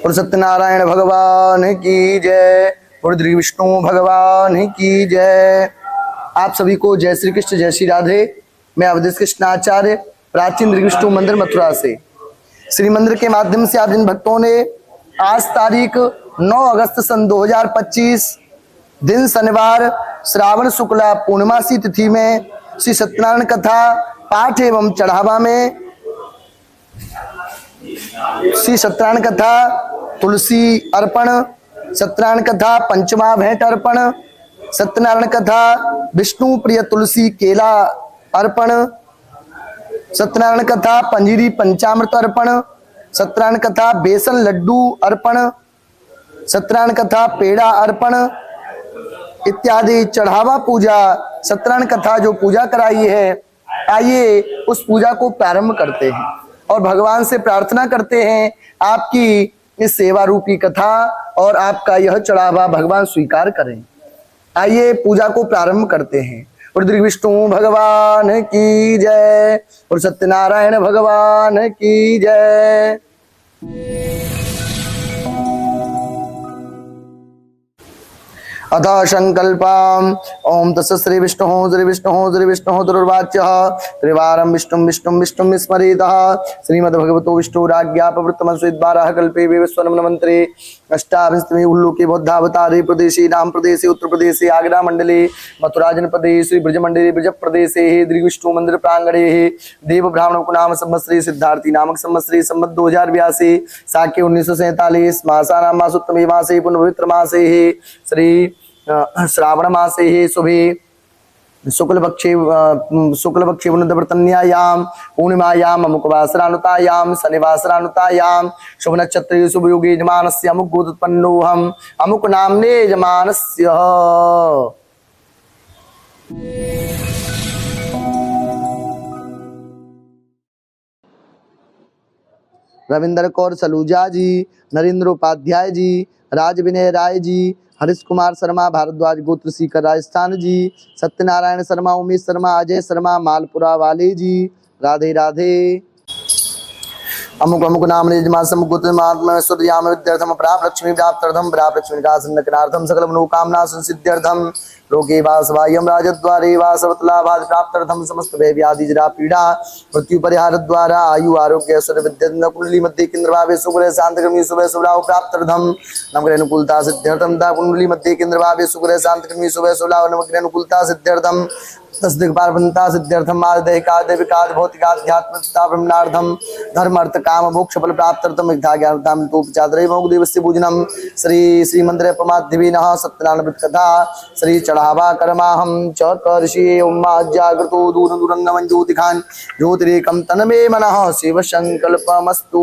और सत्यनारायण भगवान की जय, और श्री विष्णु भगवान की जय। आप सभी को जय श्री कृष्ण, जय श्री राधे। मैं अवधेश कृष्णाचार्य, प्राचीन श्री विष्णु मंदिर मथुरा से। श्री मंदिर के माध्यम से आप जिन भक्तों ने आज तारीख 9 अगस्त सन 2025 दिन शनिवार श्रावण शुक्ला पूर्णमासी तिथि में श्री सत्यनारायण कथा पाठ एवं चढ़ावा में श्री सत्यनारायण कथा तुलसी अर्पण, सत्यनारायण कथा पंचमा भेंट अर्पण, सत्यनारायण कथा विष्णु प्रिय तुलसी केला अर्पण, सत्यनारायण कथा पंजीरी पंचामृत अर्पण, सत्यनारायण कथा बेसन लड्डू अर्पण, सत्यनारायण कथा पेड़ा अर्पण इत्यादि चढ़ावा पूजा सत्यनारायण कथा जो पूजा कराई है, आइए उस पूजा को प्रारंभ करते हैं और भगवान से प्रार्थना करते हैं आपकी इस सेवा रूपी कथा और आपका यह चढ़ावा भगवान स्वीकार करें। आइए पूजा को प्रारंभ करते हैं। और श्री विष्णु भगवान की जय, और सत्यनारायण भगवान की जय। अथ संकल्पम ओम तस्य श्री विष्णु दुर्वाच्यः त्रिवारं विष्णुं विष्णुं विष्णुं स्मरेतः श्रीमद्भगवतो विष्णुराज्ञा प्रवृत्तमस्विद्वारः कल्पे विश्वनमन मंत्रे अष्टाविंशतिमे उल्लोके बौद्धावतारे प्रदेशे नाम प्रदेशे उत्तर प्रदेशे आगरा मंडले मथुरा जनपदे श्री ब्रज मंडले ब्रज प्रदेशे श्री विष्णु मंदिर प्रांगणे देव ब्राह्मण को नाम संवत्सरे सिद्धार्थी नामक संवत्सरे संवत 2082 साके 1947 मासानां मासोत्तमे मासे पुनर्पवित्र मासे श्री श्रावण मासे शुभे शुक्ल पक्षे पुनर्व्रतन्यायाम पूर्णिमायाम अमुकवासरानुतायाम शनिवासरानुतायाम शुभ नक्षत्रे शुभ योगे यजमानस्य अमुक गोत्रोत्पन्नोऽहम् अमुक नाम्ने यजमानस्य। रविंद्र कौर सलूजा जी, नरेंद्र उपाध्याय जी, राज विनय राय जी, हरीश कुमार शर्मा भारद्वाज गोत्र सीकर राजस्थान जी, सत्यनारायण शर्मा, उमेश शर्मा, अजय शर्मा मालपुरा वाले जी। राधे राधे। अमुक अमुक नाम निजमा समुक गोत्र महात्म्याम विद्यार्थम प्राप्त लक्ष्मी व्याप्त्यर्थम प्राप्त लक्ष्मी का संकनार्थम सकल मनोकामना संसिद्ध्यर्थम लोके वासवायम राजद्वारे वासवतलाभाद प्राप्त्यर्थम समस्त भय व्याधि जरा पीड़ा मृत्यु परिहार द्वारा आयु आरोग्य ऐश्वर्य विद्या कुंडली मध्य केंद्र भावे सुग्रह शांतकर्मी सुबह सुबह प्राप्त्यर्थम नवग्रह अनुकूलता सिद्ध्यर्थम ता कुंडली मध्य केंद्र भावे सुग्रह शांतकर्मी सुबह सुबह नवग्रह अनुकूलता सिद्ध्यर्थम तस्दिक पार्वंता सिद्ध्यर्थम आदेहिकाद विकाद भौतिकाध्यात्मता ब्रह्मणार्थम धर्म अर्थ काम मोक्ष फल प्राप्त्यर्थम विद्या ज्ञानताम तोपचाद्रय मोगदेवस्य पूजनम श्री मंदिर प्रमाद्यविनः सत्यनारायण कथा श्री चढ़ावा कर्माहम च कर्षि उम्मा जागृतो दूर दूरंगम ज्योतिखान ज्योतिरेकम तन्मे मनः शिव संकल्पमस्तु।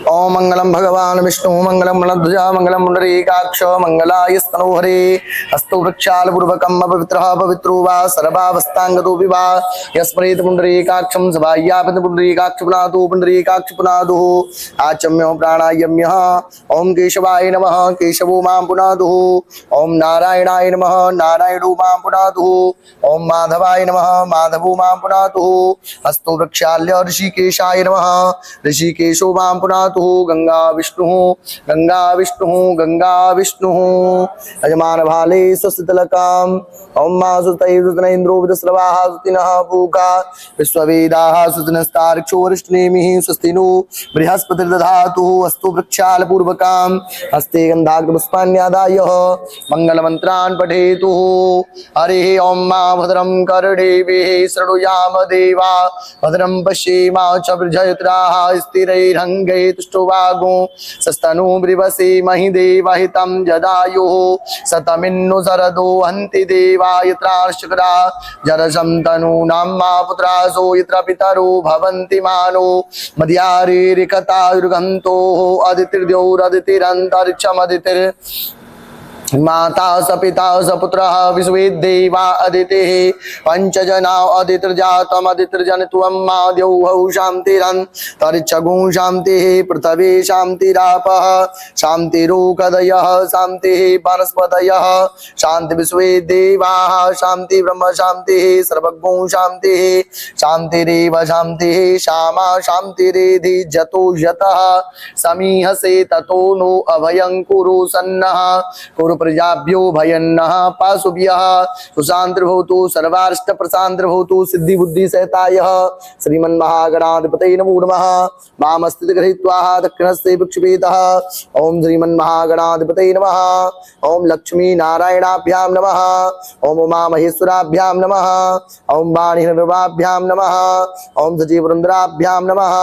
ओम मंगलम भगवान विष्णु मंगलम गणध्वजा मंगलम पुंडरीकाक्ष मंगलाय स्तनोहरे हस्तो वृक्षाल पूर्वकम पवित्रः पवित्रो वा सर्वावस्थांगतो विवा यस्मरेत पुंडरीकाक्षं सभायापति पुंडरीकाक्ष पुनादो पुंडरीकाक्ष पुनादो आचम्यो प्राणायाम्यः। ओम केशवाय नमः केशवो मां पुनादो, ओम नारायणाय नमः नारायणो मां पुनादो, ओम माधवाय नमः माधवो मां पुनादो, हस्तो वृक्षाल्य ऋषिकेशाय नमः ऋषिकेशो मां पुनातु गंगा विष्णु गंगा विष्णु गंगा विष्णु यजमान भाले स्वस्तितलकाम ओम मा सुतै सुतनेन्द्रो विदस्रवाः सुतिनः पूका विश्ववेदाः सुतनस्तार्क्षो वरिष्ठनेमिः स्वस्तिनो बृहस्पतिर्दधातु अस्तु वृक्षाल पूर्वकाम हस्ते गंधाग्र पुष्पाण्यादाय मंगलमन्त्रान् पठेतु। हरिः ओम मा भद्रं कर्णेभिः शृणुयाम देवा भद्रं पश्येमा च वृजयत्राः स्थिरैरङ्गैः तुष्टुवागो सस्तनु ब्रिवसे महि देवहितं जदायुः शतमिन्नु शरदो हन्ति देवा यत्राश्चक्रा जरसं तनूनां मा पुत्रासो यत्र पितरो भवन्ति मानो मध्यारिकता युर्गन्तो अदितिर्द्यौरदितिरन्तरिक्षमदितिर् माता स पिता स पुत्र विश्वे देवा अदितिः पंचजना अदितिर्जातम् अदितिर्जनित्वं माद्यौः शान्तिरन्तरिक्षगुं शान्तिः पृथिवी शान्तिरापः शान्तिरोषधयः शान्तिः वनस्पतयः शान्ति विश्वे देवाः शान्ति ब्रह्म शान्तिः सर्वज्ञो शान्तिः शान्तिरेव शान्तिः श्यामा शान्तिरेधि जतो यतः समीहसे ततो नो अभयं कुरु सन्नः कुरु प्रजाभ्यो भयन्नः पाशुभ्यः सुशान्तिर्भवतु सर्वारिष्ट प्रशान्तिर्भवतु सिद्धि बुद्धि सहितायः श्रीमन्महागणाधिपतये नमो नमः वामस्थित गृहीत्वा दक्षिणस्थे विक्षिपेतः ओम श्रीमन्महागणाधिपतये नमः ओम लक्ष्मी नारायणाभ्यां नमः ओम उमा महेश्वराभ्यां नमः ओम वाणीर्वाभ्यां नमः ओम सजीवरुद्राभ्यां नमः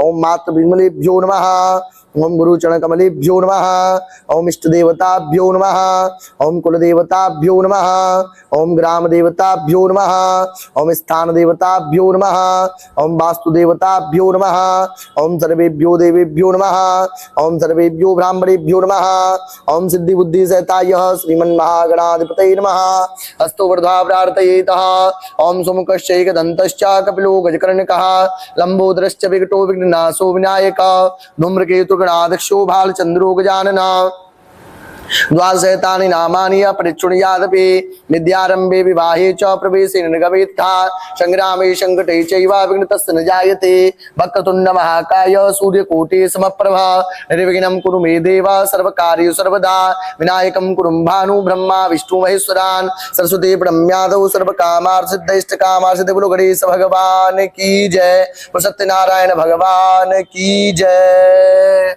ओम मातृविमलेभ्यो नमः ओम गुरुचरण कमलेभ्यो नमः ओम इष्ट देवताभ्यो नमः ओम कुल देवताभ्यो नमः ओम ग्राम देवताभ्यो नमः ओम स्थान देवताभ्यो नमः ओम वास्तु देवताभ्यो नमः ओम सर्वेभ्यो देवेभ्यो नमः ओम सर्वेभ्यो ब्राह्मणेभ्यो नमः ओम सिद्धि बुद्धि सहितायः श्रीमन्महागणाधिपतये नमः हस्तो वर्धा प्रार्थयेतः ओम सुमुखश्चैकदन्तश्च कपिलो गजकर्णकः लंबोदरश्च विकटो विघ्ननाशो विनायकः धूम्रकेतु गणाध्यक्षो भालचंद्रो गजानना द्वादशैतानि नामानि अपरिच्छुणयादपि विद्यारंभे विवाहे च प्रवेशे निर्गमेत्था संग्रामे संकटे चैव विघ्नतस्य न जायते वक्रतुण्ड महाकाय सूर्यकोटि समप्रभा निर्विघ्नं कुरु मे देव सर्वकार्येषु सर्वदा विनायकं कुरु भानु ब्रह्मा विष्णु महेश्वरान् सरस्वती ब्रह्म्यादौ सर्वकामार्थसिद्धिष्टकामार्थिते बोलो गणेश भगवान की जय। सत्यनारायण भगवान की जय।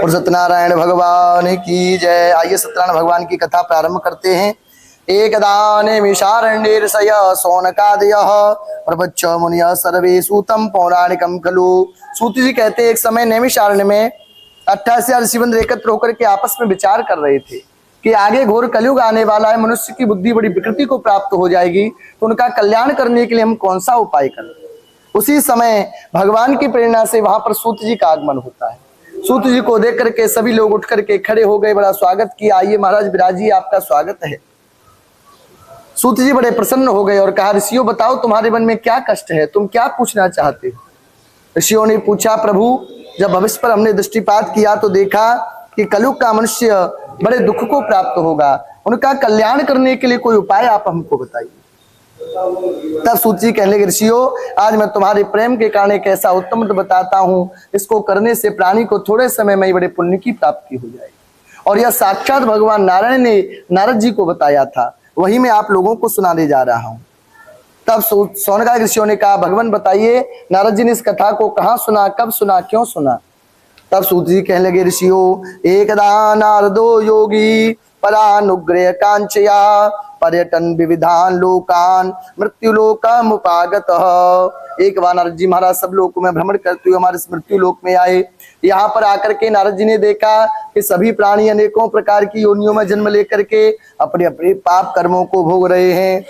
और सत्यनारायण भगवान की जय। आइए सत्यनारायण भगवान की कथा प्रारंभ करते हैं। एकदाने मिशारण्ये ऋषय शौनकादयः प्रपच्छ मुनियः सर्वे सूतं पौराणिकं खलु। सूत जी कहते हैं एक समय नैमिषारण्य में 88 ऋषिवृंद एकत्र होकर के आपस में विचार कर रहे थे कि आगे घोर कलयुग आने वाला है, मनुष्य की बुद्धि बड़ी विकृति को प्राप्त हो जाएगी, तो उनका कल्याण करने के लिए हम कौन सा उपाय करें। उसी समय भगवान की प्रेरणा से वहां पर सूत जी का आगमन होता है। सूत जी को देख करके सभी लोग उठ करके खड़े हो गए, बड़ा स्वागत किया। आइए महाराज विराजी, आपका स्वागत है। सूत जी बड़े प्रसन्न हो गए और कहा, ऋषियों बताओ तुम्हारे मन में क्या कष्ट है, तुम क्या पूछना चाहते हो। ऋषियों ने पूछा, प्रभु जब भविष्य पर हमने दृष्टिपात किया तो देखा कि कलयुग का मनुष्य बड़े दुख को प्राप्त होगा, उनका कल्याण करने के लिए कोई उपाय आप हमको बताइए। तब सूत जी कहने लगे, ऋषियों आज मैं तुम्हारे प्रेम के कारण एक ऐसा उत्तम व्रत बताता हूँ, इसको करने से प्राणी को थोड़े समय में ही बड़े पुण्य की प्राप्ति हो जाएगी। और यह साक्षात भगवान नारायण ने नारद जी को बताया था, वही मैं आप लोगों को सुनाने जा रहा हूँ। तब शौनकादिक ऋषियों ने कहा, भगवान बताइए नारद जी ने इस कथा को कहाँ सुना, कब सुना, क्यों सुना। तब सूत जी कहने लगे, ऋषियों एकदा नारदो योगी परानुग्रह कांचया पर्यटन विविधान लोकान मृत्यु लोकम उपागत। एक बार नारद जी महाराज सब लोगों में भ्रमण करते हुए हमारे मृत्यु लोक में आए। यहाँ पर आकर के नारद जी ने देखा कि सभी प्राणी अनेकों प्रकार की योनियों में जन्म लेकर के अपने अपने पाप कर्मों को भोग रहे हैं।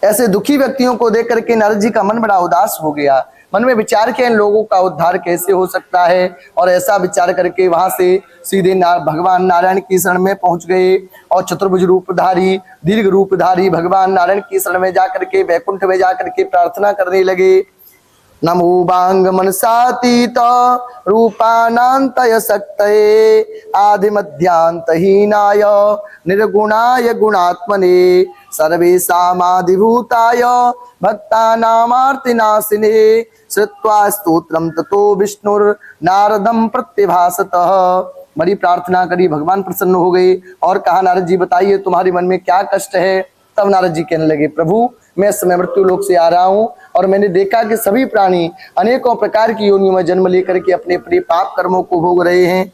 ऐसे दुखी व्यक्तियों को देख करके नारद जी का मन बड़ा उदास हो गया। मन में विचार किया इन लोगों का उद्धार कैसे हो सकता है, और ऐसा विचार करके वहां से सीधे भगवान नारायण की शरण में पहुंच गए और चतुर्भुज रूपधारी दीर्घ रूपधारी भगवान नारायण की शरण में जाकर के वैकुंठ में जाकर के प्रार्थना करने लगे। नमो बांग मनसातीत रूपानांतय शक्तये आदि मध्यांतहीनाय निर्गुणाय गुणात्मने सर्वेषामादिभूताय भक्तानामार्तिनाशिने श्रुत्वा स्तोत्रम ततो विष्णुर्नारदं प्रत्यभासतः। बड़ी प्रार्थना करी, भगवान प्रसन्न हो गए और कहा, नारद जी बताइए तुम्हारे मन में क्या कष्ट है। तब नारद जी कहने लगे, प्रभु मैं इस समय मृत्यु लोक से आ रहा हूँ और मैंने देखा कि सभी प्राणी अनेकों प्रकार की योनियों में जन्म लेकर के अपने अपने पाप कर्मों को भोग रहे हैं,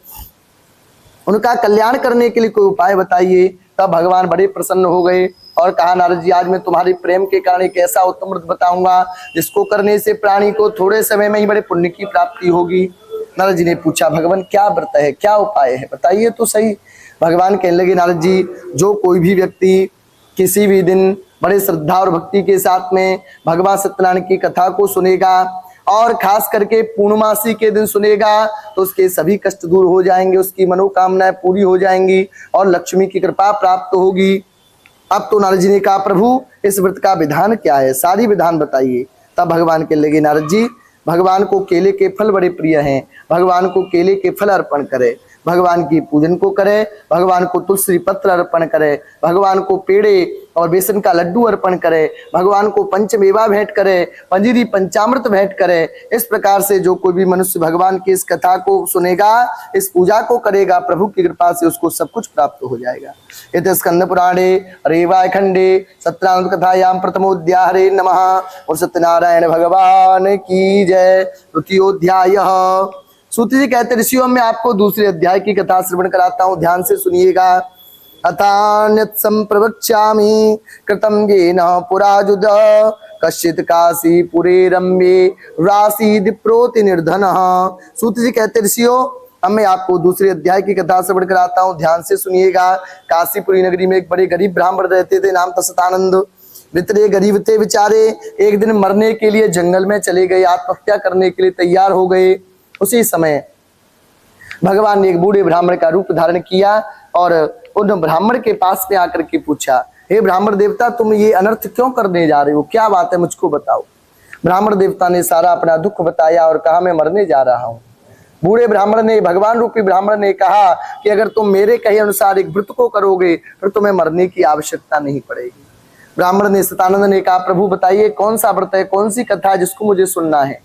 उनका कल्याण करने के लिए कोई उपाय बताइए। तब भगवान बड़े प्रसन्न हो गए और कहा, नारद जी आज मैं तुम्हारे प्रेम के कारण एक ऐसा उत्तम व्रत बताऊंगा जिसको करने से प्राणी को थोड़े समय में ही बड़े पुण्य की प्राप्ति होगी। नारद जी ने पूछा, भगवान क्या व्रत है, क्या उपाय है, बताइए तो सही। भगवान कहने लगे, नारद जी जो कोई भी व्यक्ति किसी भी दिन बड़े श्रद्धा और भक्ति के साथ में भगवान सत्यनारायण की कथा को सुनेगा और खास करके पूर्णमासी के दिन सुनेगा तो उसके सभी कष्ट दूर हो जाएंगे, उसकी मनोकामनाएं पूरी हो जाएंगी और लक्ष्मी की कृपा प्राप्त होगी। अब तो नारद जी ने कहा, प्रभु इस व्रत का विधान क्या है, सारी विधान बताइए। तब भगवान के लगे, नारद जी भगवान को केले के फल बड़े प्रिय हैं, भगवान को केले के फल अर्पण करे, भगवान की पूजन को करे, भगवान को तुलसी पत्र अर्पण करे, भगवान को पेड़े और बेसन का लड्डू अर्पण करे, भगवान को पंचमेवा भेंट करे, पंजीरी पंचामृत भेंट करे। इस प्रकार से जो कोई भी मनुष्य भगवान की इस कथा को सुनेगा, इस पूजा को करेगा, प्रभु की कृपा से उसको सब कुछ प्राप्त हो जाएगा। इत स्कंद पुराणे रेवाय खंडे सत्रांत कथायाम प्रथमोध्याय नमः। और सत्यनारायण भगवान की जय। तृतीयोध्याय। सूत जी कहते, ऋषियों में आपको दूसरे अध्याय की कथा श्रवण कराता हूं, ध्यान से सुनिएगा। अथान्यत् संप्रवक्ष्यामि कृतं येन पुराजुद कश्चित् काशीपुरे रम्ये रासीदिप्रोति निर्धनः। सूत जी कहते, ऋषियों अब मैं आपको दूसरे अध्याय की कथा श्रवण कराता हूं, ध्यान से सुनिएगा। काशीपुरी नगरी में एक बड़े गरीब ब्राह्मण रहते थे, नाम था सतानंद। इतने गरीब थे बेचारे, एक दिन मरने के लिए जंगल में चले गए, आत्महत्या करने के लिए तैयार हो गए। उसी समय भगवान ने एक बूढ़े ब्राह्मण का रूप धारण किया और उन ब्राह्मण के पास में आकर के पूछा, हे ब्राह्मण देवता, तुम ये अनर्थ क्यों करने जा रहे हो, क्या बात है, मुझको बताओ। ब्राह्मण देवता ने सारा अपना दुख बताया और कहा, मैं मरने जा रहा हूँ। बूढ़े ब्राह्मण ने, भगवान रूपी ब्राह्मण ने कहा कि अगर तुम मेरे कहे अनुसार एक व्रत को करोगे फिर तुम्हें मरने की आवश्यकता नहीं पड़ेगी। ब्राह्मण ने, सतानंद ने कहा, प्रभु बताइए कौन सा व्रत है, कौन सी कथा है जिसको मुझे सुनना है।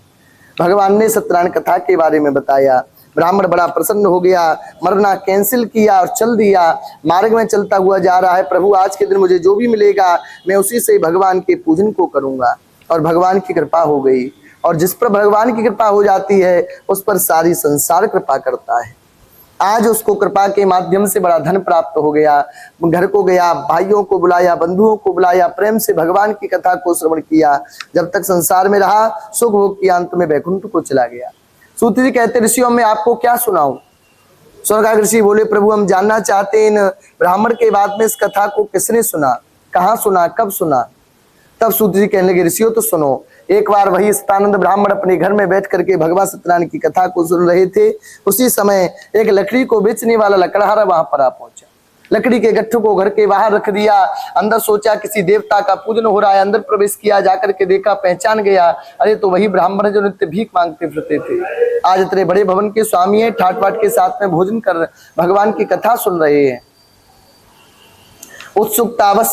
भगवान ने सत्यनारायण कथा के बारे में बताया। ब्राह्मण बड़ा प्रसन्न हो गया, मरना कैंसिल किया और चल दिया। मार्ग में चलता हुआ जा रहा है, प्रभु आज के दिन मुझे जो भी मिलेगा मैं उसी से भगवान के पूजन को करूंगा। और भगवान की कृपा हो गई, और जिस पर भगवान की कृपा हो जाती है उस पर सारी संसार कृपा करता है। आज उसको कृपा के माध्यम से बड़ा धन प्राप्त हो गया। घर को गया, भाइयों को बुलाया, बंधुओं को बुलाया, प्रेम से भगवान की कथा को श्रवण किया। जब तक संसार में रहा सुख भोग किया, अंत में वैकुंठ को चला गया। सूत जी कहते, ऋषियों में आपको क्या सुनाऊं। स्वर्गाग्र ऋषि बोले, प्रभु हम जानना चाहते हैं इन ब्राह्मण के बाद में इस कथा को किसने सुना, कहाँ सुना, कब सुना। तब सूत जी कहने लगे, ऋषियों तो सुनो। एक बार वही सतानंद ब्राह्मण अपने घर में बैठ करके भगवान सत्यनारायण की कथा को सुन रहे थे। उसी समय एक लकड़ी को बेचने वाला लकड़हारा वहां पर आ पहुंचा। लकड़ी के गट्ठू को घर के बाहर रख दिया, अंदर सोचा किसी देवता का पूजन हो रहा है, अंदर प्रवेश किया, जाकर के देखा, पहचान गया, अरे तो वही ब्राह्मण जो नित्य भीख मांगते फिरते थे, आज इतने बड़े भवन के स्वामी है, ठाट बाट के साथ में भोजन कर भगवान की कथा सुन रहे हैं। उत्सुकतावश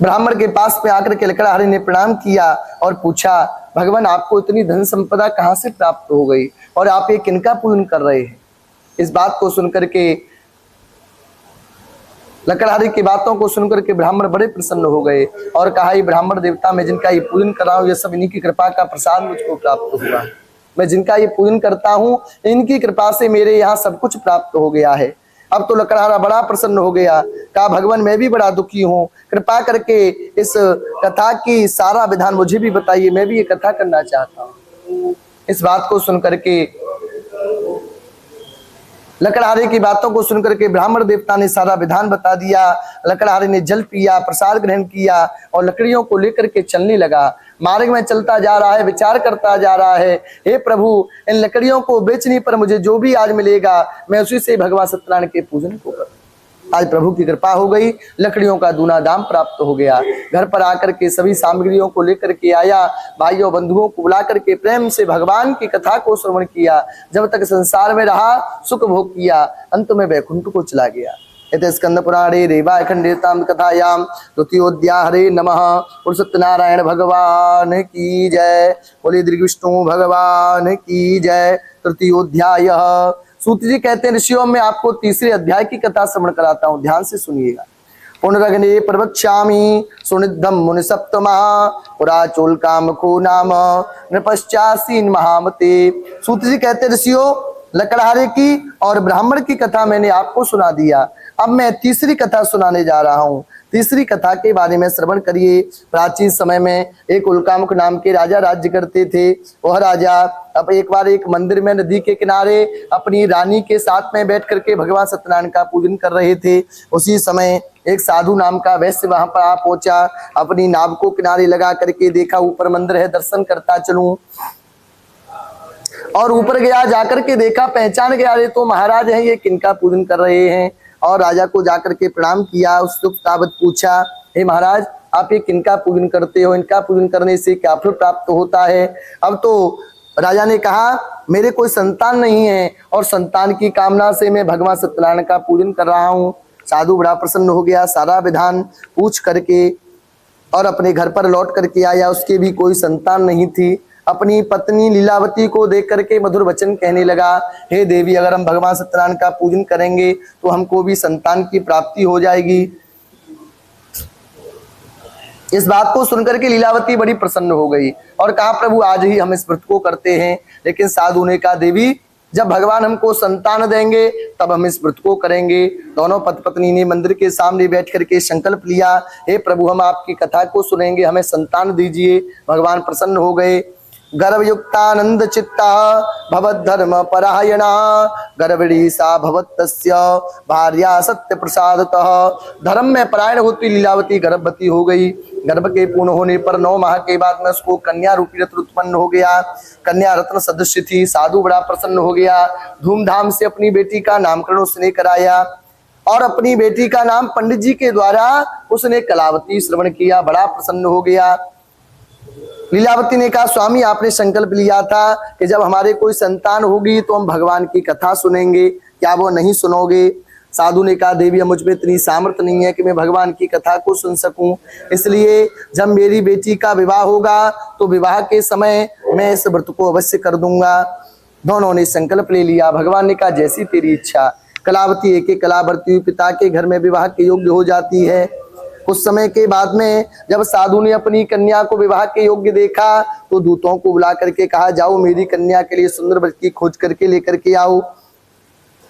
ब्राह्मण के पास में आकर के लकड़हारे ने प्रणाम किया और पूछा, भगवान आपको इतनी धन संपदा कहाँ से प्राप्त हो गई और आप ये किनका पूजन कर रहे हैं। इस बात को सुनकर के, लकड़हारे की बातों को सुनकर के ब्राह्मण बड़े प्रसन्न हो गए और कहा, ये ब्राह्मण देवता मैं जिनका ये पूजन कर रहा हूँ, ये सब इन्हीं की कृपा का प्रसाद मुझको प्राप्त हुआ है। मैं जिनका ये पूजन करता हूँ इनकी कृपा से मेरे यहाँ सब कुछ प्राप्त हो गया है। अब तो लकड़हारा बड़ा प्रसन्न हो गया, कहा, भगवान मैं भी बड़ा दुखी हूँ, कृपा करके इस कथा की सारा विधान मुझे भी बताइए, मैं भी ये कथा करना चाहता हूँ। इस बात को सुनकर के, लकड़हारे की बातों को सुनकर के ब्राह्मण देवता ने सारा विधान बता दिया। लकड़हारे ने जल पिया, प्रसाद ग्रहण किया और लकड़ियों को लेकर के चलने लगा। मार्ग में चलता जा रहा है, विचार करता जा रहा है, हे प्रभु इन लकड़ियों को बेचने पर मुझे जो भी आज मिलेगा मैं उसी से भगवान सत्यनारायण के पूजन को करूं। आज प्रभु की कृपा हो गई, लकड़ियों का दूना दाम प्राप्त हो गया। घर पर आकर के सभी सामग्रियों को लेकर के आया, भाइयों बंधुओं को बुला करके प्रेम से भगवान की कथा को श्रवण किया। जब तक संसार में रहा सुख भोग किया, अंत में वैकुंठ को चला गया। इति स्कंद पुराणे रेवाय खंडे ताम कथायाम द्वितीयोध्याय नमः। और सत्यनारायण भगवान की जय, बोले दीर्घ विष्णु भगवान की जय। तृतीयोध्याय। सूत जी कहते हैं, ऋषियों में आपको तीसरे अध्याय की कथा श्रवण कराता हूं, ध्यान से सुनिएगा। पुनरग्ने प्रवक्ष्यामि सुनिद्धम मुनि सप्तमा पुरा चोल काम को नाम नृपश्चासीन महामते। सूत जी कहते हैं, ऋषियों लकड़हारे की और ब्राह्मण की कथा मैंने आपको सुना दिया। अब मैं तीसरी कथा सुनाने जा रहा हूँ। तीसरी कथा के बारे में श्रवण करिए। प्राचीन समय में एक उल्कामुख नाम के राजा राज्य करते थे। वह राजा अब एक बार एक मंदिर में नदी के किनारे अपनी रानी के साथ में बैठ करके भगवान सत्यनारायण का पूजन कर रहे थे। उसी समय एक साधु नाम का वैश्य वहां पर आ पहुंचा। अपनी नाव को किनारे लगा करके देखा ऊपर मंदिर है, दर्शन करता चलूं। और ऊपर गया, जाकर के देखा, पहचान गया, अरे तो महाराज हैं, ये किनका पूजन कर रहे हैं। और राजा को जाकर के प्रणाम किया, उत्सुक तावत पूछा, हे महाराज आप ये किनका पूजन करते हो, इनका पूजन करने से क्या फल प्राप्त होता है। अब तो राजा ने कहा मेरे कोई संतान नहीं है और संतान की कामना से मैं भगवान सत्यनारायण का पूजन कर रहा हूँ। साधु बड़ा प्रसन्न हो गया, सारा विधान पूछ करके और अपने घर पर लौट करके आया। उसके भी कोई संतान नहीं थी। अपनी पत्नी लीलावती को देख करके मधुर वचन कहने लगा, हे देवी अगर हम भगवान सत्यनारायण का पूजन करेंगे तो हमको भी संतान की प्राप्ति हो जाएगी। इस बात को सुनकर के लीलावती बड़ी प्रसन्न हो गई और कहा प्रभु आज ही हम इस व्रत को करते हैं। लेकिन साधु ने कहा देवी जब भगवान हमको संतान देंगे तब हम इस व्रत को करेंगे। दोनों पति पत्नी ने मंदिर के सामने बैठ करके संकल्प लिया, हे प्रभु हम आपकी कथा को सुनेंगे, हमें संतान दीजिए। भगवान प्रसन्न हो गए। गर्भयुक्तानंद चित्ता भवद्धर्म परायणा गर्भड़ी सा भवत्तस्य भार्या सत्य प्रसादतः। धर्म में परायण होती लीलावती गर्भवती हो गई। गर्भ के पूर्ण होने पर 9 माह के बाद में उसको कन्या रूपी रत्न उत्पन्न हो गया। कन्या रत्न सदृश थी। साधु बड़ा प्रसन्न हो गया। धूमधाम से अपनी बेटी का नामकरण उसने कराया और अपनी बेटी का नाम पंडित जी के द्वारा उसने कलावती श्रवण किया। बड़ा प्रसन्न हो गया। लीलावती ने कहा स्वामी आपने संकल्प लिया था कि जब हमारे कोई संतान होगी तो हम भगवान की कथा सुनेंगे, क्या वो नहीं सुनोगे। साधु ने कहा देवी मुझ में इतनी सामर्थ्य नहीं है कि मैं भगवान की कथा को सुन सकूं, इसलिए जब मेरी बेटी का विवाह होगा तो विवाह के समय मैं इस व्रत को अवश्य कर दूंगा। दोनों ने संकल्प ले लिया। भगवान ने कहा जैसी तेरी इच्छा। कलावती एक कलावर्ती हुई पिता के घर में विवाह के योग्य हो जाती है। कुछ समय के बाद में जब साधु ने अपनी कन्या को विवाह के योग्य देखा तो दूतों को बुला करके कहा जाओ मेरी कन्या के लिए सुंदर वर की खोज करके लेकर के आओ।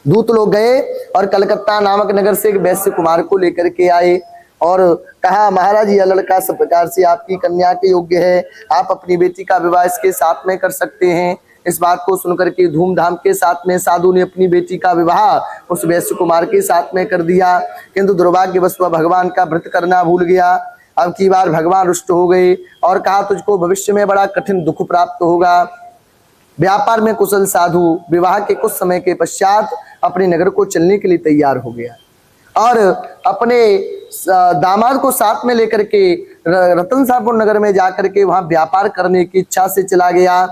दूत लोग गए और कलकत्ता नामक नगर से एक वैश्य कुमार को लेकर के आए और कहा महाराज यह लड़का सब प्रकार से आपकी कन्या के योग्य है, आप अपनी बेटी का विवाह इसके साथ में कर सकते हैं। इस बात को सुनकर के धूमधाम के साथ में साधु ने अपनी बेटी का विवाह उस वैश्य कुमार के साथ में कर दिया। किंतु दुर्भाग्यवश वह भगवान का व्रत करना भूल गया। अब की बार भगवान रुष्ट हो गए और कहा तुझको भविष्य में बड़ा कठिन दुख प्राप्त होगा। व्यापार में कुशल साधु विवाह के कुछ समय के पश्चात अपने नगर को चलने के लिए तैयार हो गया और अपने दामाद को साथ में लेकर के रतनसापुर नगर में जाकर के वहां व्यापार करने की इच्छा से चला गया।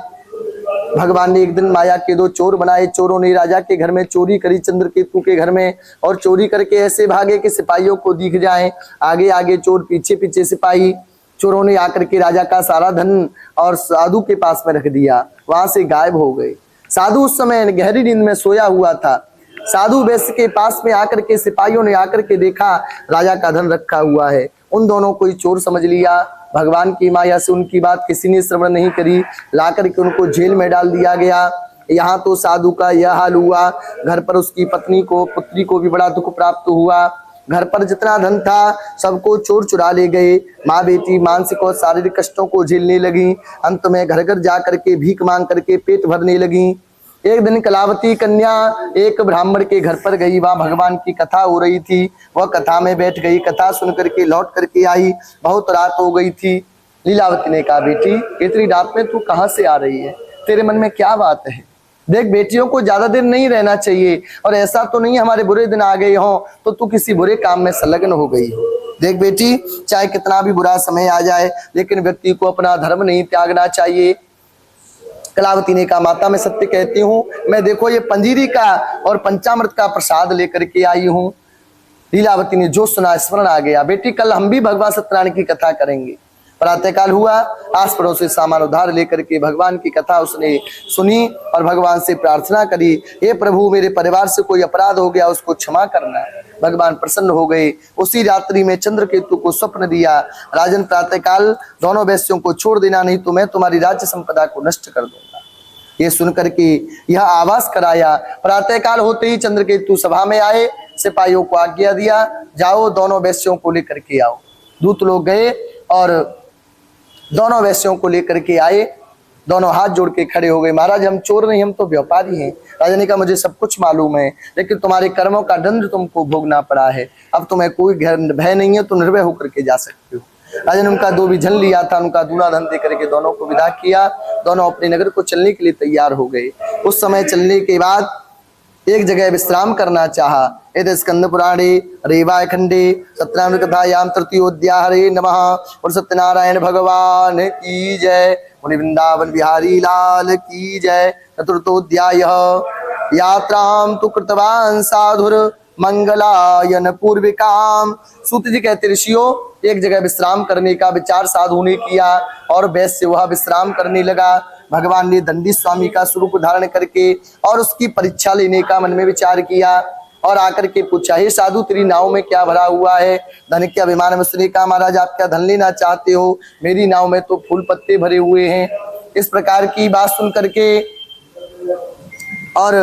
भगवान ने एक दिन माया के 2 चोर बनाए। चोरों ने राजा के घर में चोरी करी, चंद्रकेतु के घर में, और चोरी करके ऐसे भागे कि सिपाहियों को दिख जाए। आगे आगे चोर, पीछे पीछे सिपाही। चोरों ने आकर के राजा का सारा धन और साधु के पास में रख दिया, वहां से गायब हो गए। साधु उस समय गहरी नींद में सोया हुआ था। साधु वैश्य के पास में आकर के सिपाहियों ने आकर के देखा राजा का धन रखा हुआ है। उन दोनों को ही चोर समझ लिया। भगवान की माया से उनकी बात किसी ने श्रवण नहीं करी, ला करके उनको जेल में डाल दिया गया। यहाँ तो साधु का यह हाल हुआ। घर पर उसकी पत्नी को, पुत्री को भी बड़ा दुख प्राप्त हुआ। घर पर जितना धन था सबको चोर चुरा ले गए। माँ बेटी मानसिक और शारीरिक कष्टों को झेलने लगी। अंत में घर घर जा करके भीख मांग करके पेट भरने लगी। एक दिन कलावती कन्या एक ब्राह्मण के घर पर गई। वहां भगवान की कथा हो रही थी। वह कथा में बैठ गई। कथा सुन करके लौट करके आई। बहुत रात हो गई थी। लीलावती ने कहा बेटी इतनी रात में तू कहाँ से आ रही है, तेरे मन में क्या बात है। देख बेटियों को ज्यादा दिन नहीं रहना चाहिए और ऐसा तो नहीं हमारे बुरे दिन आ गए हों तो तू किसी बुरे काम में संलग्न हो गई हो। देख बेटी चाहे कितना भी बुरा समय आ जाए लेकिन व्यक्ति को अपना धर्म नहीं त्यागना चाहिए। कलावती ने कहा माता मैं सत्य कहती हूँ, मैं देखो ये पंजीरी का और पंचामृत का प्रसाद लेकर के आई हूँ। लीलावती ने जो सुना स्मरण आ गया। बेटी कल हम भी भगवान सत्यनारायण की कथा करेंगे। प्रातःकाल हुआ। आस पड़ोस से सामान उधार लेकर के भगवान की कथा उसने सुनी और भगवान से प्रार्थना करी, हे प्रभु मेरे परिवार से कोई अपराध हो गया उसको क्षमा करना। भगवान प्रसन्न हो गए। उसी रात्रि में चंद्रकेतु को स्वप्न दिया, राजन प्रातःकाल दोनों वैश्यों को छोड़ देना नहीं तो मैं तुम्हारी राज्य संपदा को नष्ट कर दूंगा। ये सुनकर के यह आवाज कराया। प्रातःकाल होते ही चंद्रकेतु सभा में आए। सिपाहियों को आज्ञा दिया, जाओ दोनों वैश्यों को लेकर के आओ। दूत लोग गए और दोनों वैश्यों को लेकर के आए। दोनों हाथ जोड़ के खड़े हो गए, महाराज हम चोर नहीं, हम तो व्यापारी हैं। राजा ने कहा मुझे सब कुछ मालूम है, लेकिन तुम्हारे कर्मों का दंड तुमको भोगना पड़ा है। अब तुम्हें कोई भय नहीं है, तो निर्भय होकर के जा सकते हो। राजा ने उनका दो भी झन लिया था, उनका दूल्हा धन दे करके दोनों को विदा किया। दोनों अपने नगर को चलने के लिए तैयार हो गए। उस समय चलने के बाद एक जगह विश्राम करना चाहा। एत स्कंद पुराणे रेवाय खंडे सत्यनारायण कथायाम तृतीयोध्याय। हरे नमः। और सत्यनारायण भगवान की जय। मुनि वृंदावन बिहारी लाल की जय। चतुर्थोध्याय। यात्राम तु कृतवान साधुर मंगलायन पूर्विकाम। सूत जी कहते ऋषियों, एक जगह विश्राम करने का विचार साधु ने किया और वैश्य वह विश्राम करने लगा। भगवान ने दंडी स्वामी का स्वरूप धारण करके और उसकी परीक्षा लेने का मन में विचार किया और आकर के पूछा, हे साधु तेरी नाव में क्या भरा हुआ है? धन के अभिमान में उसने कहा, महाराज आप क्या धन लेना चाहते हो? मेरी नाव में तो फूल पत्ते भरे हुए हैं। इस प्रकार की बात सुन करके और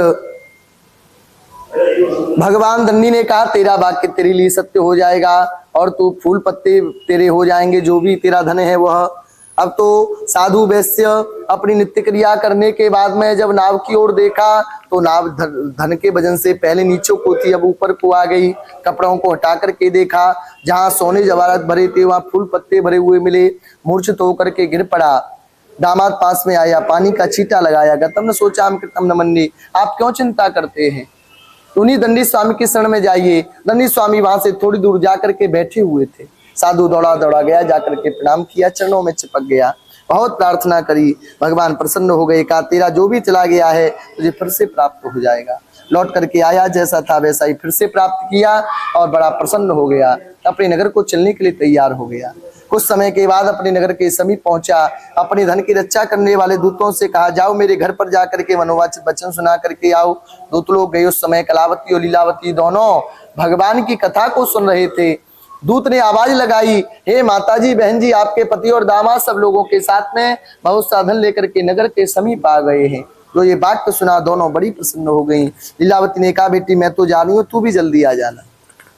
भगवान दंडी ने कहा, तेरा वाक्य तेरे लिए सत्य हो जाएगा और तू फूल पत्ते तेरे हो जाएंगे, जो भी तेरा धन है वह। अब तो साधु वैश्य अपनी नित्य क्रिया करने के बाद में जब नाव की ओर देखा तो नाव धन के वजन से पहले नीचे को थी, अब ऊपर को आ गई। कपड़ों को हटा करके देखा, जहां सोने जवाहरात भरे थे वहां फूल पत्ते भरे हुए मिले। मूर्छित होकर के गिर पड़ा। दामाद पास में आया, पानी का छींटा लगाया। गतम न सोचा हम कृतम न मन्नी। आप क्यों चिंता करते हैं? उन्हीं दंडी स्वामी की शरण में जाइए। दंडी स्वामी वहां से थोड़ी दूर जाकर के बैठे हुए थे। साधु दौड़ा दौड़ा गया, जाकर के प्रणाम किया, चरणों में चिपक गया, बहुत प्रार्थना करी। भगवान प्रसन्न हो गए, कहा तेरा जो भी चला गया है तुझे फिर से प्राप्त हो जाएगा। लौट करके आया, जैसा था वैसा ही फिर से प्राप्त किया और बड़ा प्रसन्न हो गया। अपने नगर को चलने के लिए तैयार हो गया। कुछ समय के बाद अपने नगर के समीप पहुंचा। अपने धन की रक्षा करने वाले दूतों से कहा, जाओ मेरे घर पर जाकर के मनोवांछित वचन सुना करके आओ। दूत लोग गए। उस समय कलावती और लीलावती दोनों भगवान की कथा को सुन रहे थे। दूत ने आवाज लगाई, हे माताजी, बहन जी, आपके पति और दामाद सब लोगों के साथ में बहुत साधन लेकर के नगर के समीप आ गए हैं। जो ये बात सुना दोनों बड़ी प्रसन्न हो गई। लीलावती ने कहा, बेटी मैं तो जा रही हूँ, तू भी जल्दी आ जाना।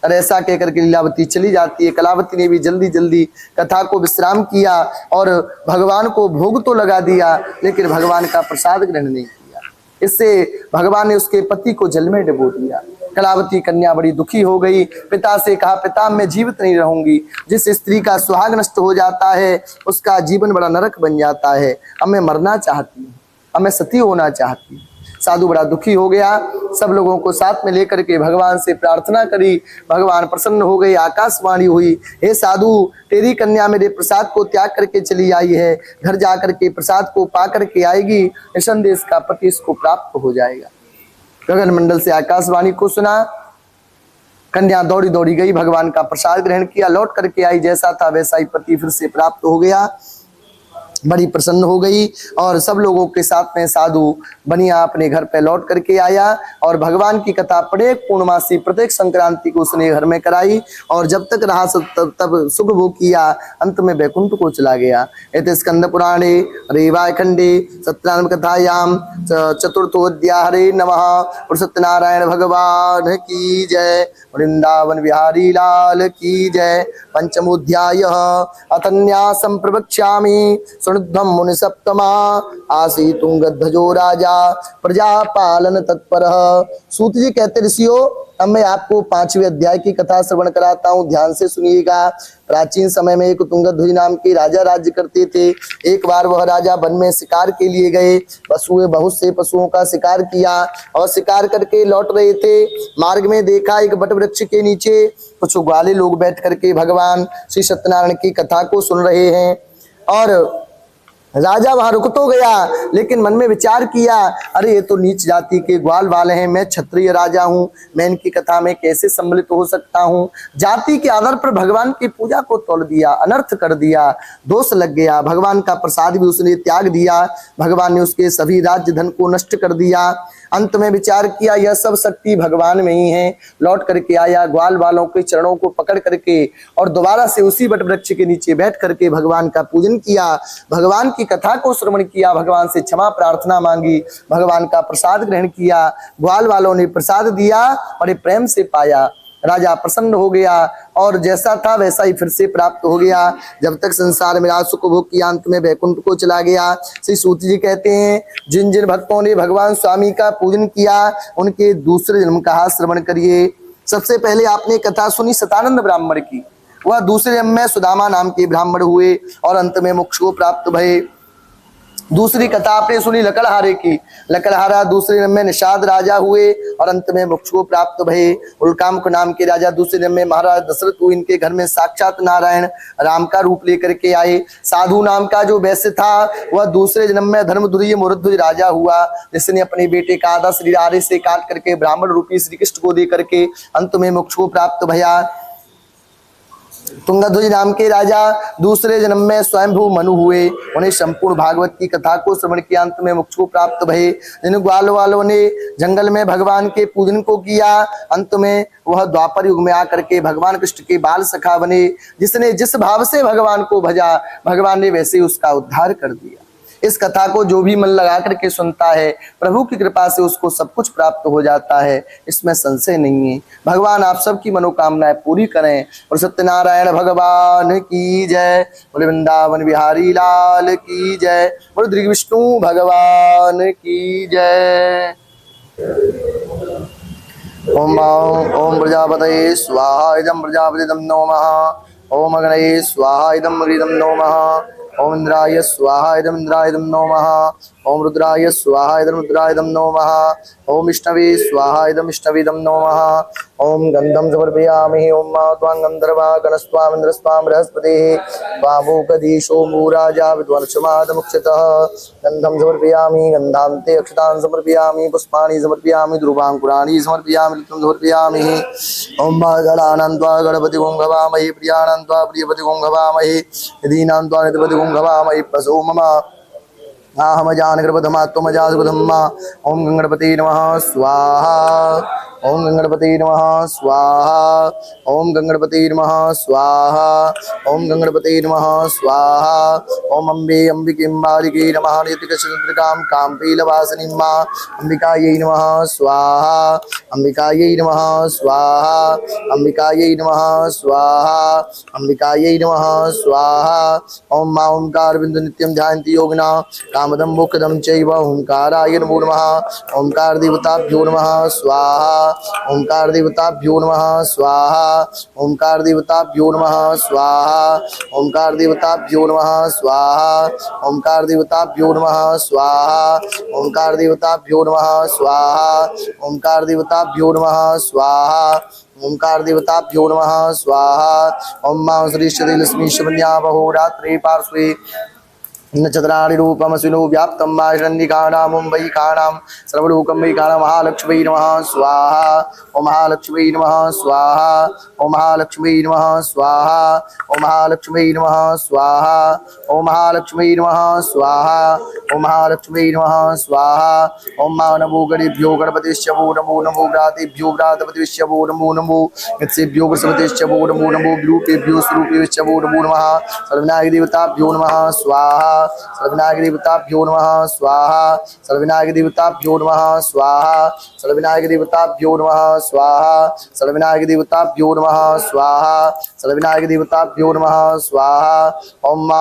और ऐसा कहकर के लीलावती चली जाती है। कलावती ने भी जल्दी जल्दी कथा को विश्राम किया और भगवान को भोग तो लगा दिया, लेकिन भगवान का प्रसाद ग्रहण नहीं किया। इससे भगवान ने उसके पति को जल में डुबो दिया। कलावती कन्या बड़ी दुखी हो गई। पिता से कहा, पिता मैं जीवित नहीं रहूंगी। जिस स्त्री का सुहाग नष्ट हो जाता है उसका जीवन बड़ा नरक बन जाता है। अब मैं मरना चाहती हूँ, अब मैं सती होना चाहती हूँ। साधु बड़ा दुखी हो गया। सब लोगों को साथ में लेकर के भगवान से प्रार्थना करी। भगवान प्रसन्न हो गए। आकाशवाणी हुई, हे साधु तेरी कन्या मेरे प्रसाद को त्याग करके चली आई है। घर जाकर के प्रसाद को पा करके आएगी, निसंदेह का पति इसको प्राप्त हो जाएगा। गगन मंडल से आकाशवाणी को सुना। कन्या दौड़ी दौड़ी गई, भगवान का प्रसाद ग्रहण किया, लौट करके आई। जैसा था वैसा ही पति फिर से प्राप्त हो गया। बड़ी प्रसन्न हो गई और सब लोगों के साथ में साधु बनिया अपने घर पे लौट करके आया और भगवान की कथा प्रत्येक पूर्णमासी प्रत्येक संक्रांति को उसने घर में कराई और जब तक रहा तब सुख भोग किया। अंत में वैकुंठ को चला गया। एते स्कंद पुराणे रेवाय खंडे सत्यनारायण कथायाम चतुर्थोध्याय। हरे नमः। और सत्यनारायण भगवान की जय। वृंदावन बिहारी लाल की जय। पंचमोध्याय। अतन्यासं प्रवक्ष्यामि सुनुद्धं मुनि सप्तमा। आसी तुंगध्वजो राजा प्रजापालन तत्परः। सूत जी कहते ऋषियों, अब मैं आपको 5वें अध्याय की कथा श्रवण कराता हूँ, ध्यान से सुनिएगा। प्राचीन समय में एक तुंगध्वज नाम के राजा राज्य करते थे। एक बार वह राजा वन में शिकार के लिए गए। बहुत से पशुओं का शिकार किया और शिकार करके लौट रहे थे। मार्ग में देखा एक बट वृक्ष के नीचे कुछ ग्वाले लोग बैठ करके भगवान श्री सत्यनारायण की कथा को सुन रहे हैं। और राजा वहां रुक तो गया, लेकिन मन में विचार किया, अरे ये तो नीच जाति के ग्वाल वाले हैं, मैं क्षत्रिय राजा हूँ, मैं इनकी कथा में कैसे सम्मिलित हो सकता हूँ। जाति के आधार पर भगवान की पूजा को तोड़ दिया, अनर्थ कर दिया, दोष लग गया। भगवान का प्रसाद भी उसने त्याग दिया। भगवान ने उसके सभी राज्य धन को नष्ट कर दिया। अंत में विचार किया यह सब शक्ति भगवान में ही है। लौट करके आया, ग्वाल वालों के चरणों को पकड़ करके और दोबारा से उसी वट वृक्ष के नीचे बैठ करके भगवान का पूजन किया, भगवान की कथा को श्रवण किया, भगवान से क्षमा प्रार्थना मांगी, भगवान का प्रसाद ग्रहण किया। ग्वाल वालों ने प्रसाद दिया, बड़े प्रेम से पाया। राजा प्रसन्न हो गया और जैसा था वैसा ही फिर से प्राप्त हो गया। जब तक संसार में राज सुख भोग किया, अंत में वैकुंठ को चला गया। श्री सूत जी कहते हैं, जिन जिन भक्तों ने भगवान स्वामी का पूजन किया उनके दूसरे जन्म का हाथ श्रवण करिए। सबसे पहले आपने कथा सुनी सतानंद ब्राह्मण की। वह दूसरे जन्म में सुदामा नाम के ब्राह्मण हुए और अंत में मोक्ष को प्राप्त भये। दूसरी कथा आपने सुनी लकड़हारे की। लकड़हारा दूसरे जन्म में निषाद राजा हुए और अंत में मोक्ष को प्राप्त भये। उल्कामुख नाम के राजा दूसरे जन्म में महाराज दशरथ हुए। इनके घर में साक्षात नारायण राम का रूप लेकर के आए। साधु नाम का जो वैश्य था वह दूसरे जन्म में धर्मध्वज मुरुध्वज राजा हुआ, जिसने अपने बेटे का आधा शरीर आरे से काट करके ब्राह्मण रूपी श्री कृष्ण को दे करके अंत में मोक्ष को प्राप्त भया। तुंगध्वज नाम के राजा दूसरे जन्म में स्वयंभू मनु हुए। उन्हें संपूर्ण भागवत की कथा को श्रवण किया, अंत में मोक्ष को प्राप्त भये। जिन ग्वाल वालों ने जंगल में भगवान के पूजन को किया, अंत में वह द्वापर युग में आकर के भगवान कृष्ण के बाल सखा बने। जिसने जिस भाव से भगवान को भजा, भगवान ने वैसे उसका उद्धार कर दिया। इस कथा को जो भी मन लगा करके सुनता है, प्रभु की कृपा से उसको सब कुछ प्राप्त हो जाता है, इसमें संशय नहीं है। भगवान आप सबकी मनोकामनाएं पूरी करें। और सत्यनारायण भगवान की जय, बोले वृंदावन बिहारी लाल की जय, बोले श्री विष्णु भगवान की जय। ओम प्रजापतये स्वाहा इदं प्रजापतिदं नमः। ओम अग्नये स्वाहा इदं अग्निदं नमः। ओम इंद्राय स्वाहा इदं इंद्रायदं नमः। ओम रुद्राय स्वाहा इदं रुद्रायदं नमः। ओम विष्णवे स्वाहा इदं विष्णवेदं नमः। ओम गंधम समर्पयामि। ओम त्वां गंधर्वा गणस्त्वामिन्द्रस्त्वां बृहस्पतिः त्वामोकधीशो मूराजा विद्वांसमादमुक्षतः। गंधम समर्पयामि, गंधान्ते अक्षतान् समर्पयामि, पुष्पाणि समर्पयामि, ध्रुवाङ्कुराणि समर्पयामि, लिप्तं समर्पयामि। ओम गणानां त्वा गणपतिं भवामहे, प्रियाणां त्वा प्रियपतिं भवामहे, निधीनां त्वा निधिपतिं भवामहे। पशो मम आहमजान गणपतमात्मजासुधम्मा। ओम गणपते नमः स्वाहा। ओम गणपते नमः स्वाहा। ओम गणपते नमः स्वाहा। ओम गणपते नमः स्वाहा। ओम अम्बे अंबिके बालिके नमः। नित्यकचन्द्रिकां काम्पीलवासिनीं मा अंबिकायै नमः स्वाहा। अंबिकायै नमः स्वाहा। अंबिकायै नमः स्वाहा। अंबिकायै नमः स्वाहा। ओम मा ओंकार बिंदु नित्यं ध्यायन्ति योगिना कामदं मोक्षदं चैव। ओंकाराय नमो नमः। ओंकार देवताभ्यो नमः स्वाहा। ओंकार देवताभ्यो नमः स्वाहा। ओंकार देवताभ्यो नमः स्वाहा। ओंकार देवताभ्यो नमः स्वाहा। ओंकार देवताभ्यो नमः स्वाहा। ओंकार देवताभ्यो नमः स्वाहा। ओंकार देवताभ्यो नमः स्वाहा। ओंकार देवताभ्यो नमः स्वाहा। ओम मां श्री श्री लक्ष्मी शवन्या बहुरात्रे पार्श्वे नक्षत्राणि रूपमसिनो व्याप्तं मा शरण्यकाणां मुम्बैकाणां सर्वलोकं वैकाणां महालक्ष्मी नमः स्वाहा। ओम महालक्ष्मी नमः स्वाहा। ओम महालक्ष्मी नमः स्वाहा। ओम महालक्ष्मी नमः स्वाहा। ओम महालक्ष्मी नमः स्वाहा। ओम महालक्ष्मी नमः स्वाहा। ओम मा नमो गणेभ्यो गणपतिश्च वो नमो। नमो व्रातेभ्यो व्रातपतिश्च वो नमो। नमो यत्सेभ्यो वृषपतिश्च वो नमो। नमो विरूपेभ्यो स्वरूपेभ्यश्च वो नमो नमः। सर्वविनायक देवताभ्यो नमः स्वाहा। सर्वविनायक देवताभ्यो नमः स्वाहा। सर्वविनायक देवताभ्यो नमः स्वाहा। सर्वविनायक देवताभ्यो नमः स्वाहा। सर्वविनायक देवताभ्यो नमः स्वाहा। सर्वविनायक देवताभ्यो नमः स्वाहा। ओम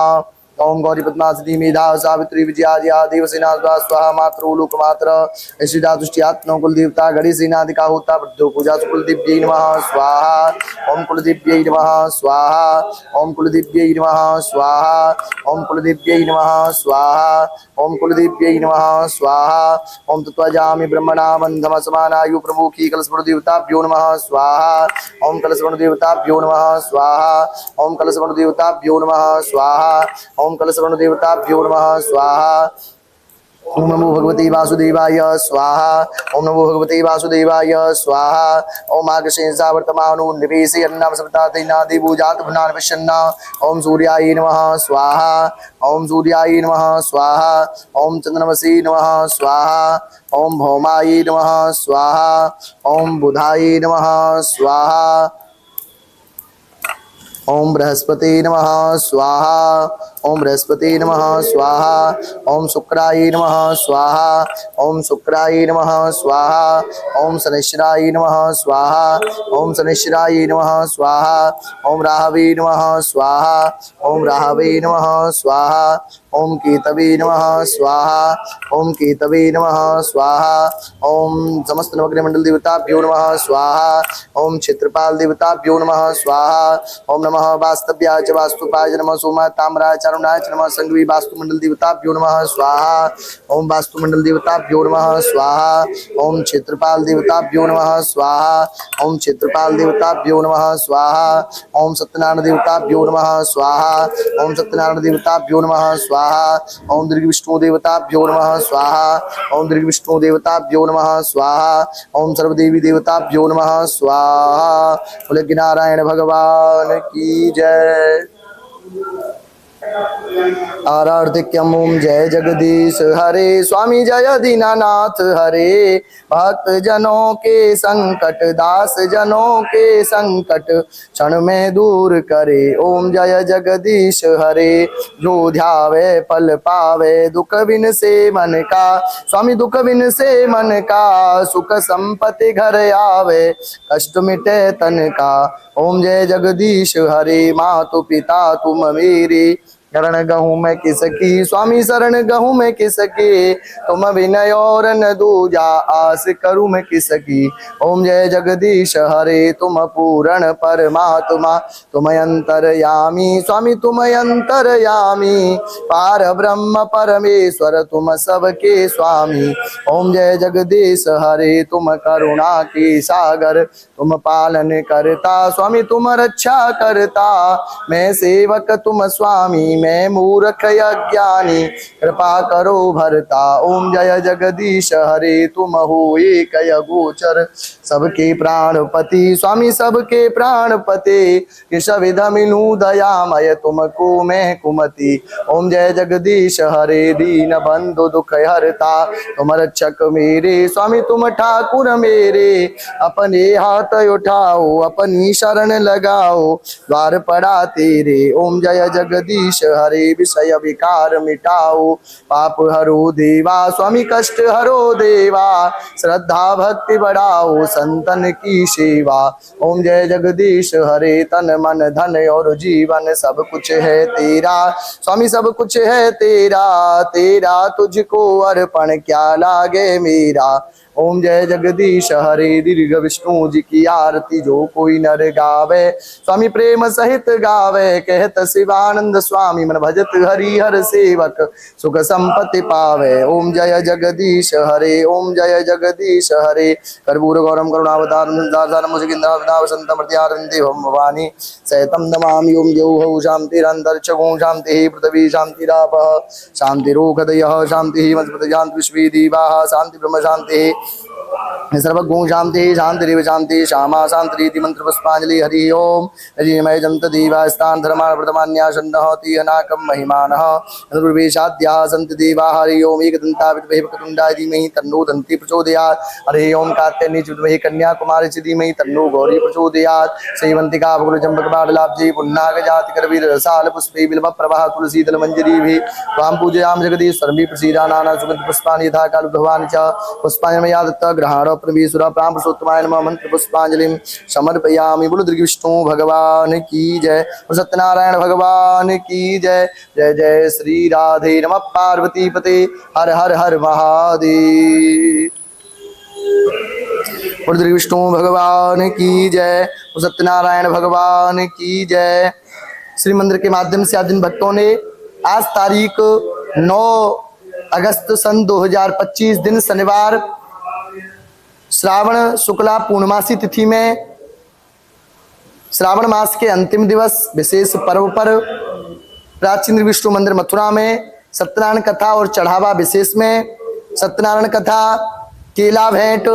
ओम गौरी पद्मासती मेधा सावित्री विजया देवसेना स्वाहा। मातृ लोकमात्र श्रीदा तुष्टियात्म कुल देवता गणि सेनाधिका होता वृद्धो पूजा कुल दिव्यै नमः स्वाहा। ओम कुल दिव्यै नमः स्वाहा। ओम कुल दिव्यै नमः स्वाहा। ओम कुल दिव्यै नमः स्वाहा। ओम कुल दिव्यै नमः स्वाहा। ओम तत्वजामि ब्रह्मणा बंधम समानायु प्रमुखी कलस्वर्ण देवताभ्यो नमः स्वाहा। ओम कलस्वर्ण देवताभ्यो नमः स्वाहा। ओम कलस्वर्ण देवताभ्यो नमः स्वाहा। ओम कलस्वर्ण देवताभ्यो नमः स्वाहा। ओम नमो भगवते वासुदेवाय स्वाहा। ओम नमो भगवते वासुदेवाय स्वाहा। ओम आगशेषा वर्तमानो निवेशे अन्नम सविता तेना देवो जात भुनान विशन्ना। ओम सूर्याय नमः स्वाहा। ओम सूर्याय नमः स्वाहा। ओम चंद्रमसे नमः स्वाहा। ओम भौमाय नमः स्वाहा। ओम बुधाय नमः स्वाहा। ओम बृहस्पति नमः स्वाहा। ओम बृहस्पति नमः स्वाहा। ओम शुक्राय नमः स्वाहा। ओम शुक्राय नमः स्वाहा। ओम शनिश्चराय नमः स्वाहा। ओम शनिश्चराय नमः स्वाहा। ओम राहवे नमः स्वाहा। ओम राहवे नमः स्वाहा। ओम केतवे नमः स्वाहा। ओम केतवे नमः स्वाहा। ओम समस्त नवग्रह मंडल देवताभ्यो नमः स्वाहा। ओम क्षेत्रपाल देवताभ्यो नमः स्वाहा। ओम नमः वास्तव्याय च वास्तुपाय नमः सोमाय ताम्राय चारुणाय च नमः संगवी वास्तु मंडल देवताभ्यो नमः स्वाहा। ओम वास्तु मंडल देवताभ्यो नमः स्वाहा। ओम क्षेत्रपाल देवताभ्यो नमः स्वाहा। ओम क्षेत्रपाल देवताभ्यो नमः स्वाहा। ओम सत्यनारायण देवताभ्यो नमः स्वाहा। ओम सत्यनारायण देवताभ्यो नमः स्वाहा। ओम दीर्घ विष्णु देवताभ्यो नमः स्वाहा। ओम दीर्घ विष्णु देवताभ्यो नमः स्वाहा। ओम सर्वदेवी देवताभ्यो नमः स्वाहा। बोले नारायण भगवान की जय। आराधिक्यम ओम जय जगदीश हरे। स्वामी जय दीनानाथ हरे। भक्त जनों के संकट दास जनों के संकट क्षण में दूर करे। ओम जय जगदीश हरे। जो ध्यावे फल पावे दुख बिन से मन का। स्वामी दुख बिन से मन का सुख संपत्ति घर आवे कष्ट मिटे तन का। ओम जय जगदीश हरे। मातु पिता तुम मेरे शरण गहूँ मैं किसकी। स्वामी शरण गहूँ मैं किसकी। तुम विनय और न दूजा आस करूँ मैं किसकी। ओम जय जगदीश हरे। तुम पूर्ण परमात्मा तुम अंतरयामी। स्वामी तुम अंतरयामी पार ब्रह्म परमेश्वर तुम सबके स्वामी। ओम जय जगदीश हरे। तुम करुणा के सागर तुम पालन करता। स्वामी तुम रक्षा करता। मैं सेवक तुम स्वामी मैं मूर्ख अज्ञानी कृपा करो भरता। ओम जय जगदीश हरे। तुम हो एक गोचर सबके प्राणपति। स्वामी सबके प्राणपति किस विध मिलूं दयामय तुमको मैं कुमति। ओम जय जगदीश हरे। दीन बंधु दुख हरता तुम रक्षक मेरे। स्वामी तुम ठाकुर मेरे अपने हाथ उठाओ अपनी शरण लगाओ द्वार पड़ा तेरे। ओम जय जगदीश हरे। विषय विकार मिटाओ पाप हरो देवा। स्वामी कष्ट हरो देवा श्रद्धा भक्ति बढ़ाओ संतन की सेवा। ओम जय जगदीश हरे। तन मन धन और जीवन सब कुछ है तेरा। स्वामी सब कुछ है तेरा। तेरा तुझको अर्पण क्या लागे मेरा। ओम जय जगदीश हरे। दीर्घ विष्णु जी की आरती जो कोई नर गावे स्वामी प्रेम सहित गावे। कहत शिवानंद स्वामी मन भजत हरि हर सेवक सुख संपत्ति पावे। ओम जय जगदीश हरे। ओम जय जगदीश हरे। कर्पूर गौरम करुणावतारम वसंतमृत्यारविंदे भवानी सहितं नमामि। ओम द्यौः शान्तिरन्तरिक्षं शान्तिः पृथिवी शान्तिरापः शान्तिरोषधयः शान्तिः मत्पतिशान्ति विश्वे देवाः शान्ति ब्रह्म शान्तिः सर्वगुण शांति शांतिरिव शांति श्यामा शांति मंत्र पुष्पांजलि हरि ओम। हरिमय जंत देवा स्थान धर्मान प्रथमान्या शन्नहति अनाकम महिमानः अनुर्वेशाद्या सन्ति देवा। हरि ओम एकदंता विद्महे वक्रतुंडाय धीमहि तन्नो दन्ति प्रचोदयात्। हरि ओम कात्यायनी विद्महे कन्याकुमारी च धीमहि तन्नो गौरी प्रचोदयात्। सेवंतिका बकुल चंपक बाडलाब्जे पुन्नाग जाति करवीर रसाल पुष्पे बिल्व प्रवाह तुलसी दल मंजरी भी त्वां पूजयाम जगदीश्वरं प्रसीदा नाना सुगंध पुष्पाणि यथा काल भवानि च पुष्पाणि दत्त ग्रहण प्रवीसुर प्राण पुरुषोत्तमाय नमः मंत्र पुष्पांजलिं समर्पयामि। बोलो श्री विष्णु भगवान की जय। सत्यनारायण भगवान की जय। जय जय श्री राधे नमः पार्वती पते हर हर हर महादेव। बोलो श्री विष्णु भगवान की जय। सत्यनारायण भगवान की जय। श्री मंदिर के माध्यम से आज जिन भक्तों ने आज तारीख 9 अगस्त सन 2025 दिन शनिवार श्रावण शुक्ला पूर्णमासी तिथि में श्रावण मास के अंतिम दिवस विशेष पर्व पर प्राचीन विष्णु मंदिर मथुरा में सत्यनारायण कथा और चढ़ावा विशेष में, सत्यनारायण कथा केला भेंट,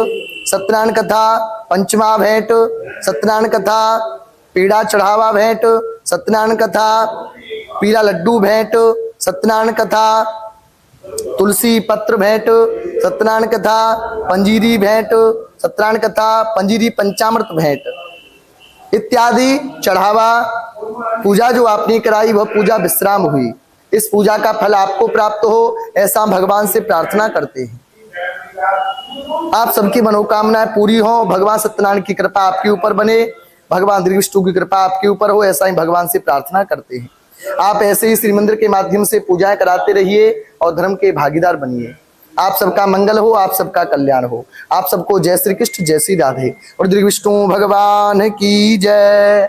सत्यनारायण कथा पंचमा भेंट, सत्यनारायण कथा पीड़ा चढ़ावा भेंट, सत्यनारायण कथा पीला लड्डू भेंट, सत्यनारायण कथा तुलसी पत्र भेंट, सत्यनारायण कथा पंजीरी भेंट, सत्यनारायण कथा पंजीरी पंचामृत भेंट इत्यादि चढ़ावा पूजा जो आपने कराई वह पूजा विश्राम हुई। इस पूजा का फल आपको प्राप्त हो ऐसा भगवान से प्रार्थना करते हैं। आप सबकी मनोकामनाएं पूरी हो, भगवान सत्यनारायण की कृपा आपके ऊपर बने, भगवान श्री विष्णु की कृपा आपके ऊपर हो, ऐसा ही भगवान से प्रार्थना करते हैं। आप ऐसे ही श्री मंदिर के माध्यम से पूजाएं कराते रहिए और धर्म के भागीदार बनिए। आप सबका मंगल हो, आप सबका कल्याण हो। आप सबको जय श्री कृष्ण, जय श्री राधे और श्री विष्णु भगवान की जय।